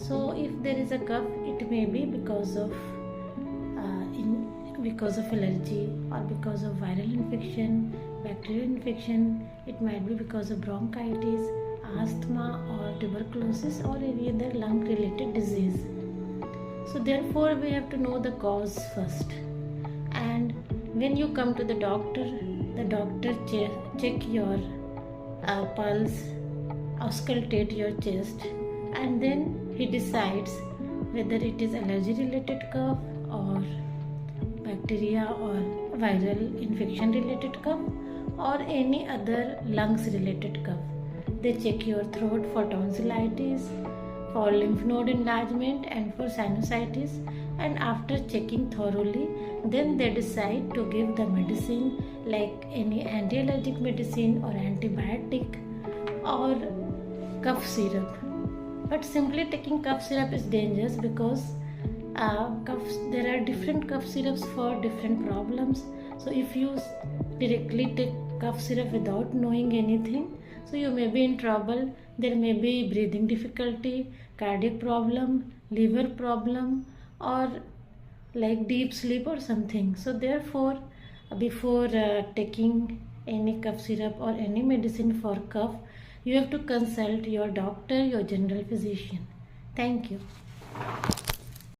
So if there is a cough, it may be because of allergy, or because of viral infection, bacterial infection. It might be because of bronchitis, asthma, or tuberculosis, or any other lung related disease. So therefore we have to know the cause first. And when you come to the doctor check your pulse, auscultate your chest, and then he decides whether it is allergy related cough or bacteria or viral infection related cough or any other lungs related cough. They check your throat for tonsillitis, for lymph node enlargement, and for sinusitis, and after checking thoroughly, then they decide to give the medicine like any anti-allergic medicine or antibiotic or cough syrup. But simply taking cough syrup is dangerous because there are different cough syrups for different problems. So if you directly take cough syrup without knowing anything, so you may be in trouble. There may be breathing difficulty, cardiac problem, liver problem, or like deep sleep or something. So therefore, before taking any cough syrup or any medicine for cough, you have to consult your doctor, your general physician. Thank you.